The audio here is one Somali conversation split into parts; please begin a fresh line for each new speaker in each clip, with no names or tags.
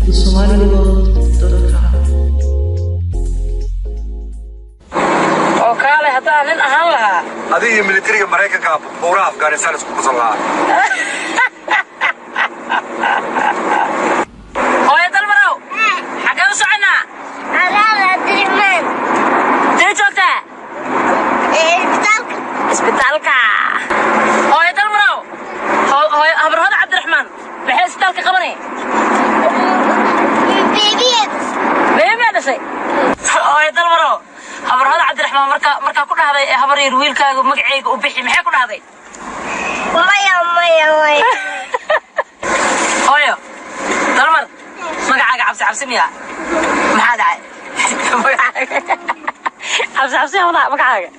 thesomaliworld.com.
وكاله هذا نن أهان لها.
هذه ملتري أمريكا كاب بورا أفغانستان اسمه صلاة.
هو يدل مرو. حاجة وسعنا.
cabdirixman.
تيجوكتا. اسبتالك. هو يدل مرو. هو هذا cabdirixman. بحيث اسبتالك قبني. بيبي هذا شيء. هو يدل مرو. هذا cabdirixman marka ku dhahday habar yar wiilkaaga magacayga u bixi maxay ku dhahday
maya
hooyo dalmar magacaaga cabsi miya maxaa dhacay cabsi magacaaga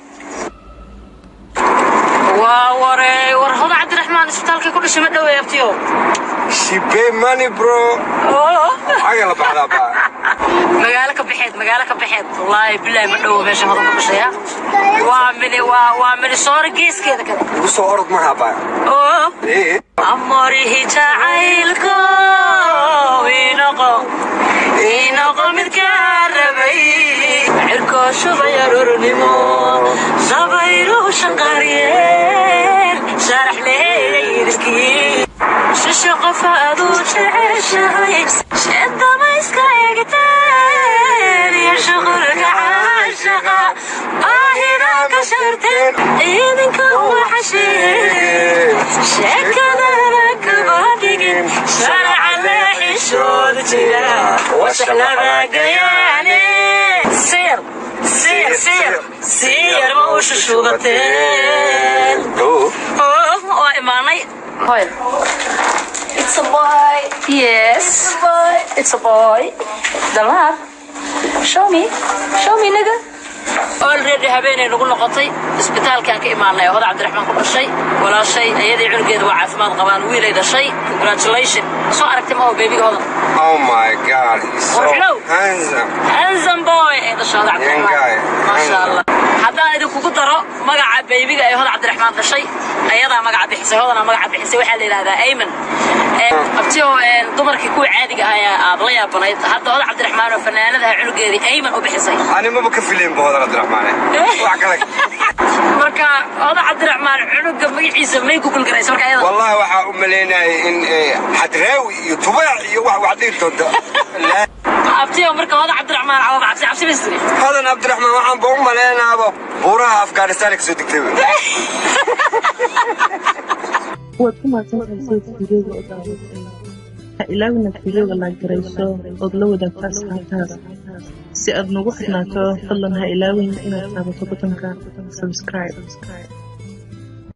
waa war hada cabdirixman isbitaalka ku dhashay ma dhaweey abtiyo
She pay money bro. حاجة لا بعدها بقى.
مقالة كبحيد والله بالله ما دو ماشي هذا كل شيء وعملي صور قيس كذا
وصورت معها بقى. إيه
أموري جعيلكو وينقو متكربي عركو شغير نمو صبيرو شنقريين شارح ليلكي ششق فادو تعيشهي شد ما يسكايقتين يا شغلك عاشقة هنا كشرتين إذنك وحشين شكنا لك بادقين شارع اللي شود جدا وشحنا باقياني سير موش شوغتين وإيماني هاي It's a boy. Yes. It's a boy. Dalmar. Show me, nigga. Already habeenay nagu noqotay isbitaalkan ka imaanay hada cabdirixman ku dhashay walaashay ayadii cunugeeda waa caafimaad qabaan wiilay dhashay congratulations soo aragtay ma baby hodan
Oh my god, he's so
handsome boy ee dhashay hada cabdirixman masha Allah haddaan idinku daro magaca babyga ee hada cabdirixman dhashay ayadaa magaca bixisay hodana magaca bixisay waxa la yiraahdaa Ayman abtiyo dumarkii ku caadiga ahaa aad la yaabanayd hadda hada cabdirixman oo fanaanada cunugeedii Ayman u bixisay
أنا ما بكفيلين بهذا cabdirixman وعقلك
marka hada cabdirixman cunuga magaciisa may ku kulgarayso marka ayada
والله waxa u maleynay in xadraawi iyo tubaac iyo wax wacdiintooda
abtiyo marka hada cabdirixman caawad cabsi bisri
هذا cabdirixman waxaan buu maleynaaba buuraha Afghanistan ka soo degtay
وكما تنسى فيديو ilaawina fiidiyowga la garayso oo la wadaagto asxaabtaada si aad nagu xidhnaato fadlan ha ilaawin inaad taabato butonka subscribe